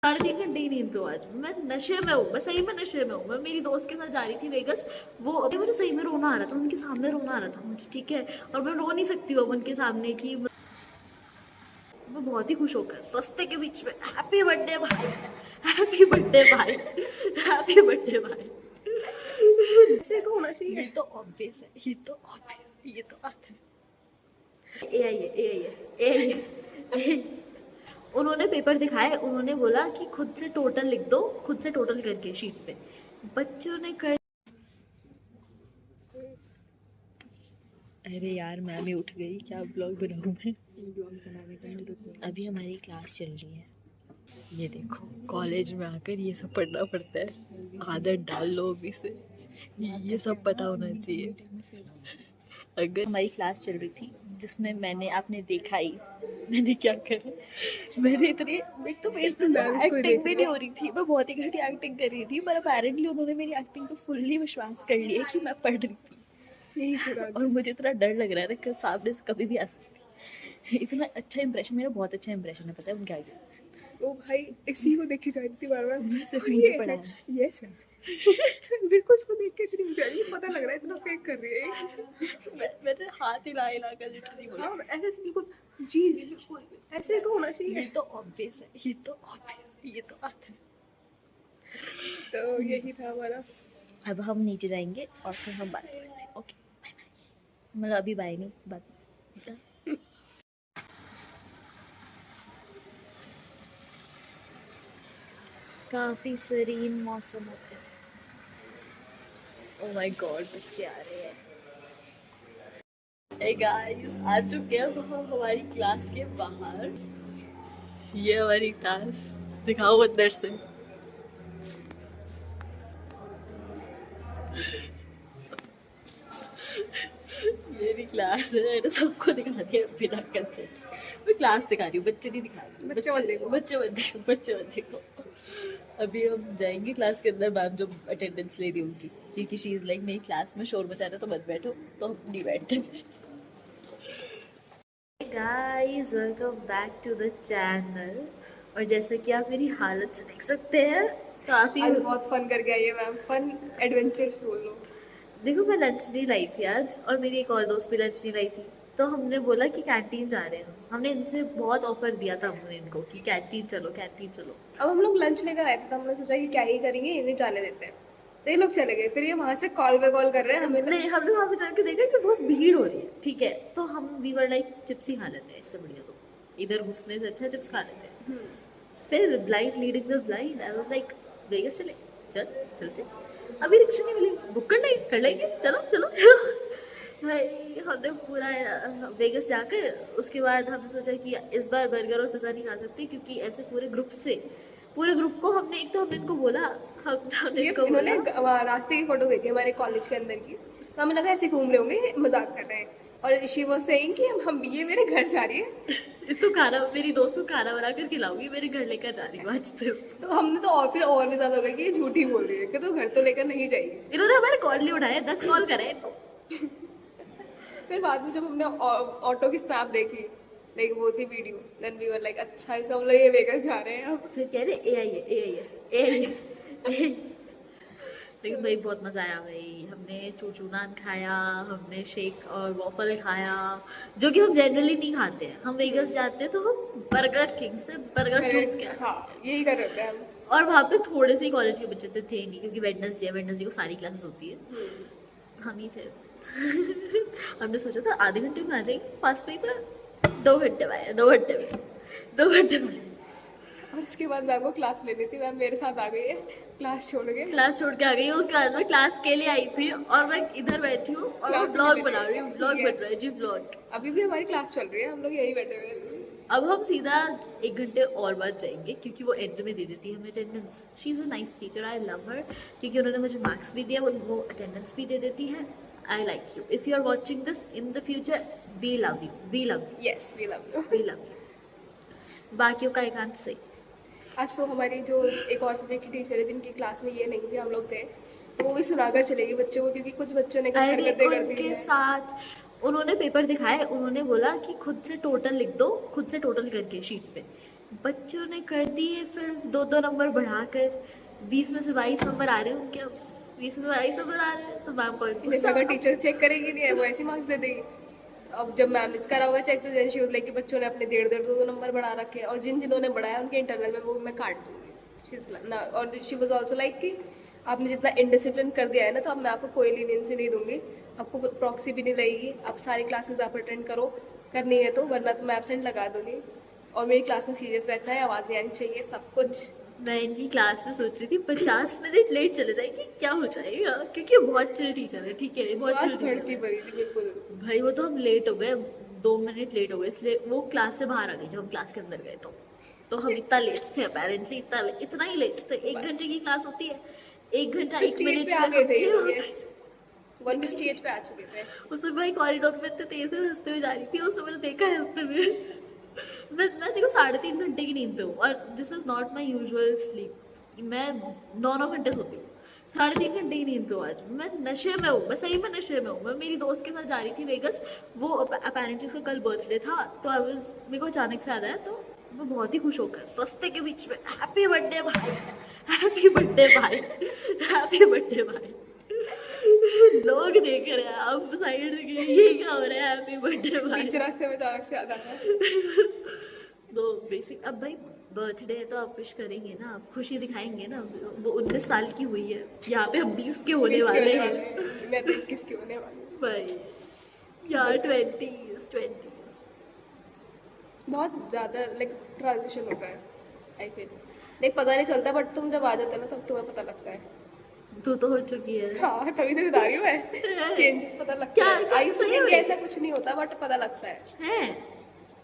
3.5 घंटे ही नींद पे हूँ आज मैं। नशे में हूँ मैं, सही में नशे में हूँ मैं। मेरी दोस्त के साथ जा रही थी वेगस। वो अभी मुझे सही में रोना आ रहा था, उनके सामने रोना आ रहा था मुझे, ठीक है। और मैं रो नहीं सकती हूँ अब उनके सामने कि मैं बहुत ही खुश होकर रास्ते के बीच में हैप्पी बर्थडे भाई, हैप्पी बर्थडे भाई, हैप्पी बर्थडे भाई। ऐसे तो होना चाहिए। ये तो ऑब्वियस है, ये तो ऑब्वियस है, ये तो आता है। ए आई है, ए आई है, ए आई है। उन्होंने पेपर दिखाए, उन्होंने बोला कि खुद से टोटल लिख दो, खुद से टोटल करके शीट पे। बच्चों ने कर। अरे यार मैम ही उठ गई, क्या ब्लॉग बनाऊं मैं। अभी हमारी क्लास चल रही है, ये देखो कॉलेज में आकर ये सब पढ़ना पड़ता है। आदत डाल लो अभी से, ये सब पता होना चाहिए। अगर हमारी क्लास चल रही थी जिसमें आपने देखा ही मैंने क्या करा। मैंने इतनी एक तो मेरे से एक्टिंग भी नहीं हो रही थी, मैं बहुत ही घटिया एक्टिंग कर रही थी, पर अपेरेंटली उन्होंने मेरी एक्टिंग पे फुल्ली विश्वास कर लिया कि मैं पढ़ रही थी। और मुझे इतना डर लग रहा था कि सामने से कभी भी आ सकती। इतना अच्छा इंप्रेशन, मेरा बहुत अच्छा इंप्रेशन है पता है उनके आगे। ओ भाई इसी को देखी जा रही थी बार बार। मुझे पढ़ा है। यस मेरे को इसको देख के इतनी बेचारी पता लग रहा है इतना फेक कर रही है। मैंने हाथ हिला हिला कर लिटरली बोला। हाँ ऐसे ऐसे बिल्कुल। जी जी बिल्कुल ऐसे ही तो होना चाहिए। ये तो ऑब्वियस है, ये तो ऑब्वियस है, ये तो आता है। तो यही था हमारा। अब हम नीचे जाएंगे और फिर हम बात करते हैं। ओके बाय बाय, मतलब अभी बाय नहीं, बात। काफ़ी सीरीन मौसम होता है। ओह माय गॉड बच्चे आ रहे हैं। हे गाइस आ चुके हैं हम हमारी क्लास के बाहर। ये हमारी क्लास, दिखाओ अंदर से। मेरी क्लास है, मैंने सबको दिखा दिया बिना कंसेंट। मैं क्लास दिखा रही हूँ, बच्चे नहीं दिखा रही। बच्चे मत देखो। बच्चे मत देखो, बच्चे मत देखो। अभी हम जाएंगे क्लास के अंदर, मैम जो अटेंडेंस ले रही उनकी, क्योंकि शी इज लाइक मेरी क्लास में शोर मचा रहा तो मत बैठो, तो हम नहीं बैठते। Guys welcome back to the channel. और जैसा कि आप मेरी हालत से देख सकते हैं, काफ़ी आज बहुत फन करके आई है मैम। फन एडवेंचर्स बोल लो। देखो मैं लंच नहीं लाई थी आज, और मेरी एक और दोस्त भी लंच नहीं लाई थी। तो हमने बोला कि कैंटीन जा रहे हैं। हमने इनसे बहुत ऑफर दिया था हमने इनको कि कैंटीन चलो, कैंटीन चलो। अब हम लोग लंच लेकर आए थे तो हमने सोचा कि क्या ही करेंगे इन्हें जाने देते हैं। तो ये लोग चले गए, फिर ये वहां से कॉल पे कॉल कर रहे हैं हमें। नहीं, हमने वहाँ पे जाके देखा कि बहुत भीड़ हो रही है, ठीक है। तो हम वी वर लाइक चिप्स ही खा लेते हैं, इससे बढ़िया तो इधर घुसने से अच्छा चिप्स खा लेते हैं। फिर blind leading the blind, I was like Vegas चले, चलते। अभी रिक्शा नहीं मिली, बुक कर लेंगे, चलो चलो चलो। भाई हमने पूरा वेगस जाकर उसके बाद हमने सोचा कि इस बार बर्गर और पिज़्ज़ा नहीं खा सकते, क्योंकि ऐसे पूरे ग्रुप को हमने, एक तो हमने इनको बोला, हमने ये इनको इन्होंने बोला रास्ते की फोटो भेजी हमारे कॉलेज के अंदर की। तो हमें लगा ऐसे घूम रहे होंगे, मजाक कर रहे हैं। और शी वाज सेइंग कि हम ये मेरे घर जा रही है। इसको खाना, मेरी दोस्त को खाना बना कर खिलाऊंगी, मेरे घर लेकर जा रही हूँ आज तो इसको। तो हमने तो और फिर और भी ज्यादा हो गया कि ये झूठी बोल रही है कि तो घर तो लेकर नहीं जाएगी। इन्होंने हमारे कॉल नहीं उठाए, 10 कॉल करे। फिर बाद में जब हमने ऑटो की स्नैप देखी, लाइक वो थी video, then we were like अच्छा इसका मतलब ये वेगस जा रहे हैं अब। फिर कह रहे ए आई है, ए आई है, ए आई है। लेकिन भाई बहुत मज़ा आया भाई। हमने चूचू नान खाया, हमने शेक और वॉफल खाया, जो कि हम जनरली नहीं खाते हैं। हम वेगस जाते हैं तो हम बर्गर किंग से बर्गर ठूस के आते हैं। हाँ यही कर रहे थे हम। और वहाँ पे थोड़े से ही कॉलेज के बच्चे थे नहीं, क्योंकि वेडनेसडे को सारी क्लासेस होती है। हम ही थे। हमने सोचा था आधे घंटे में आ जाएंगे, पास में ही था। 2 घंटे में आए, 2 घंटे में, 2 घंटे में। और उसके बाद मैम को क्लास लेनी थी, मैम मेरे साथ आ गई है क्लास छोड़ के। क्लास छोड़ के आ गई। उसके बाद मैं क्लास के लिए आई थी और मैं इधर बैठी हूँ और मैं ब्लॉग बना रही हूँ, ब्लॉग बन रहा है जी, ब्लॉग। अभी भी हमारी क्लास चल रही है, हम लोग यही बैठे हुए हैं। अब हम सीधा 1 घंटे और बाद जाएंगे, क्योंकि वो एंड में दे देती है हमें attendance. She is a nice teacher, I love हर, क्योंकि उन्होंने मुझे मार्क्स भी दिया, वो अटेंडेंस भी दे देती है। I like you, if you are watching this in the future, we love you, we love you, yes we love you. We love you. बाकियों का आई कांट से। आज तो हमारी जो एक और सब्जेक्ट की टीचर है जिनकी क्लास में ये नहीं थे, हम लोग थे, तो वो भी सुनाकर चलेगी बच्चों को, क्योंकि कुछ बच्चों ने कुछ अरे हरकतें कर दी उनके हैं। साथ उन्होंने पेपर दिखाए, उन्होंने बोला कि खुद से टोटल लिख दो, खुद से टोटल करके शीट पे। बच्चों ने कर दिए, फिर 2-2 नंबर बढ़ाकर 20 में से 22 नंबर आ रहे हैं उनके, अब 20 में से 22 नंबर आ रहे हैं तो मैम को इन्हें गुस्सा। लगा टीचर चेक करेगी नहीं है, वो ऐसे मार्क्स दे देगी। अब जब मैम ने करा होगा चेक, तो जैसे लाइक कि बच्चों ने अपने 1.5-1.5 नंबर बढ़ा रखे हैं, और जिन्होंने बढ़ाया उनके इंटरनल में वो मैं काट दूंगी। और शी वॉज ऑल्सो लाइक कि आपने जितना इनडिसिप्लिन कर दिया है ना, तो अब मैं आपको कोई लीनियंसी नहीं दूंगी, आपको प्रॉक्सी भी नहीं लगेगी, आप सारी क्लासेस आप अटेंड करो, करनी है तो, वरना तो मैं एबसेंट लगा दूंगी। और मेरी क्लास में सीरियस बैठना है, आवाज़ें आनी चाहिए, सब कुछ। मैं इनकी क्लास में सोच रही थी 50 मिनट लेट चले जाएंगे क्या हो जाएगा, क्योंकि बहुत चिल टीचर है, ठीक है, बहुत आज चिल टीचर भड़की है। भरी थी बिल्कुल। भाई वो तो हम लेट हो गए, 2 मिनट लेट हो गए, इसलिए वो क्लास से बाहर आ गई जब हम क्लास के अंदर गए तो हम इतना लेट थे अपेरेंटली, इतना ही लेट थे। 1 घंटे की क्लास होती है, 1 घंटा 1 58 मिनट पे आ में गए हम थे ये थे लोग, होते। यस 158 पे आ चुके थे। उसमें भाई कॉरिडोर में इतने तेज से हंसते हुए जा रही थी, उसमें मैंने देखा है हंसते हुए। मैं देखो 3.5 घंटे की नींद पे हूँ, और this is not my usual sleep, मैं 9-9 घंटे सोती हूँ। 3.5 घंटे की नींद पे हूँ आज मैं, नशे में हूँ, मैं सही में नशे में हूँ। मैं मेरी दोस्त के साथ जा रही थी वेगस, वो अपेरेंटली उसका कल बर्थडे था, तो आई वाज, मेरे को अचानक से याद आया, तो मैं बहुत ही खुश होकर रास्ते के बीच में हैप्पी बर्थडे भाई, हैप्पी बर्थडे भाई, हैप्पी बर्थडे भाई। लोग देख रहे हैं, अब साइड से ये क्या हो रहा है, हैप्पी बर्थडे भाई। बीच रास्ते में अचानक से याद आया। तो बेसिक, अब भाई बर्थडे है तो आप विश करेंगे ना, आप खुशी दिखाएंगे ना। वो 19 साल की हुई है, यहाँ पे हम 20 के होने 20 के वाले होने हैं वाले हैं, मैं तो 21 की होने वाली हूँ। भाई यार। 20s बहुत ज़्यादा लाइक ट्रांजिशन होता है, आई फील लाइक पता नहीं चलता, बट तुम जब आ जाते हो ना तब तुम्हें पता लगता है। तू तो हो चुकी है। हाँ, तभी तो बता रही हूँ मैं, चेंजेस पता लगता क्या- है। क्या आई सही थिंक में? ऐसा कुछ नहीं होता, बट पता लगता है। हैं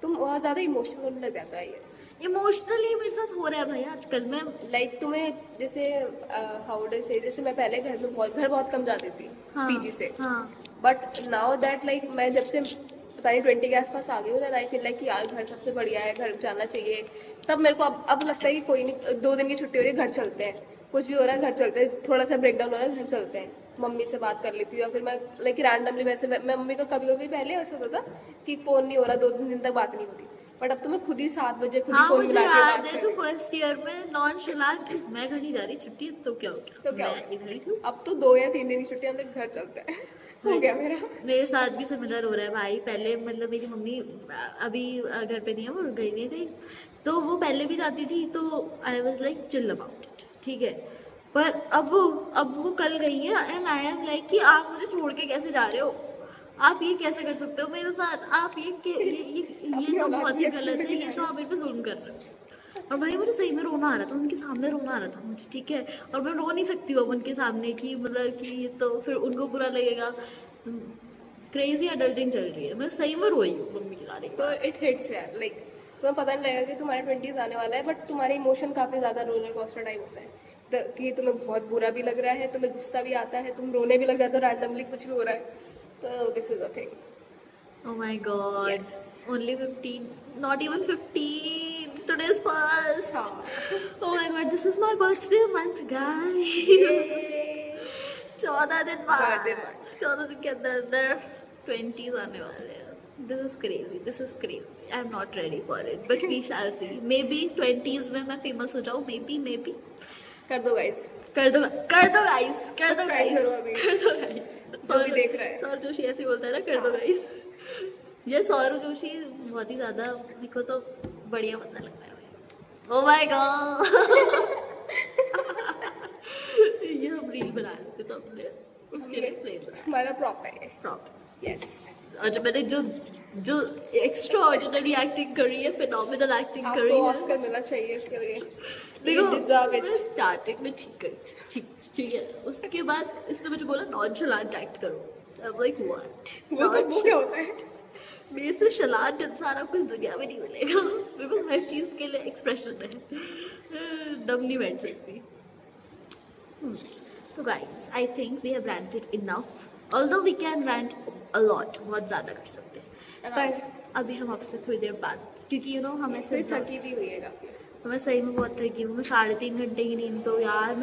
तुम बहुत ज़्यादा इमोशनल होने लग जाता है, यस। इमोशनली मेरे साथ हो रहा है भाई आजकल। मैं लाइक तुम्हें जैसे हाउ डू से, जैसे मैं पहले घर बहुत कम जाती थी हाँ पीजी से, हाँ बट नाउ दैट लाइक मैं जब से पता नहीं 20 के आसपास आ गई हूँ, दैट आई फील लाइक कि यार घर सबसे बढ़िया है, घर जाना चाहिए। तब मेरे को अब लगता है कि कोई नहीं, 2 दिन की छुट्टी हो रही है, घर चलते हैं, कुछ भी हो रहा है घर चलते हैं, थोड़ा सा ब्रेक डाउन हो रहा है घर चलते हैं। मम्मी से बात कर लेती हूँ, या फिर मैं लाइक रैंडमली वैसे मैं मम्मी को कभी कभी पहले ऐसा होता था कि फ़ोन नहीं हो रहा, 2-3 दिन तक बात नहीं हो रही, बट अब तो मैं खुद ही 7 बजे खुद ही हाँ, फ़ोन मुझे मिला के याद बात है कर तो रही हूँ। फर्स्ट ईयर में नॉनशलांट, मैं घर नहीं जा रही, छुट्टी है तो क्या हो गया, तो क्या हो मैं गया? इधर ही हूँ। अब तो 2 या 3 दिन की छुट्टी हम लोग घर चलते हैं। हो गया मेरा। मेरे साथ भी सिमिलर हो रहा है भाई। पहले मतलब मेरी मम्मी अभी घर पे नहीं है, वो गई नहीं थी, तो वो पहले भी जाती थी, तो आई was like chill about it, ठीक है। पर अब वो कल गई है, एंड आई एम लाइक कि आप मुझे छोड़ के कैसे जा रहे हो, आप ये कैसे कर सकते हो मेरे साथ, आप ये अपनी तो औलाद बहुत की ही ऐसी गलत है, नहीं ये है। तो आप मेरे पे जुल्म कर रहे हो। और भाई मुझे सही में रोना आ रहा था, उनके सामने रोना आ रहा था मुझे, ठीक है। और मैं रो नहीं सकती हूँ अब उनके सामने कि मतलब कि ये तो फिर उनको बुरा लगेगा। क्रेजी अडल्टिंग चल रही है, मैं सही में रोई हूँ मम्मी के गाने के तो बाद। इट हिट्स यार, लाइक तुम्हें पता नहीं लगेगा कि तुम्हारे 20s आने वाला है, बट तुम्हारे इमोशन काफ़ी ज़्यादा रोलर कोस्टर टाइप होता है। तो कि तुम्हें बहुत बुरा भी लग रहा है, तुम्हें गुस्सा भी आता है, तुम रोने भी लग जाते हो रैंडमली, कुछ भी हो रहा है। तो this is a thing. Oh my god, yes. only 15, not even 15, today's first. हाँ। Oh my god, this is my birthday month, guys. 14 दिन बाद, बर्थडे मंथ। 14 दिन के अंदर अंदर 20s आने वाले हैं। This is crazy, this is crazy. I'm not ready for it, but we shall see. Maybe 20s में मैं famous हो जाऊँ, maybe. कर दो गाइस। कर दो गाइस, कर दो Subscribe गाइस, करो अभी। कर दो गाइस। सभी देख रहा है। सौरभ जोशी ऐसे ही बोलता है ना, कर दो हाँ। गाइस। ये सौरभ जोशी बहुत ही ज्यादा मेरे को तो बढ़िया बंदा लगता है भाई। Oh my God. ये हम रील बना रहे थे तो हमने उसके लिए प्ले बनाया हमारा प्रॉप है ये। प्रॉपर। यस। और जब मैंने जो एक्स्ट्रा ऑर्डिनरी एक्टिंग करी है, फिनोमिनल एक्टिंग करी आपको है, ऑस्कर मिलना चाहिए इसके लिए। देखो You deserve it. मैं स्टार्टिंग में ठीक है, उसके बाद इसने मुझे बोला नॉनशलांट एक्ट करो। आई एम लाइक व्हाट, वो क्या होता है? मेरे से शलांट इंसान आपको इस दुनिया में नहीं मिलेगा। मेरे को हर चीज़ के लिए एक्सप्रेशन है, दम नहीं बैठ सकती। तो guys, I think we have ranted enough, although we can rant a lot, बहुत ज़्यादा कर सकते हैं, पर अभी हम आपसे थोड़ी देर बाद, क्योंकि यू नो हम ऐसे थकी भी हुई है काफी। मैं सही में बहुत थकी हूँ। मैं 3.5 घंटे की नींद पे हूँ यार।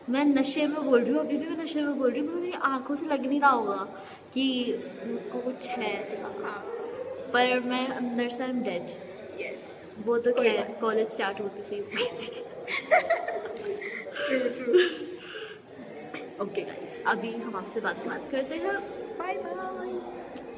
मैं नशे में बोल रही हूँ, अभी भी मैं नशे में बोल रही हूँ। मेरी आंखों से लग नहीं रहा होगा कि कुछ है ऐसा, हाँ। पर मैं अंदर से आई एम डेड। यस। वो तो कोई क्या है, बात। कॉलेज स्टार्ट होते से ओके गाइस, अभी हम आपसे बात करते हैं। Bye bye.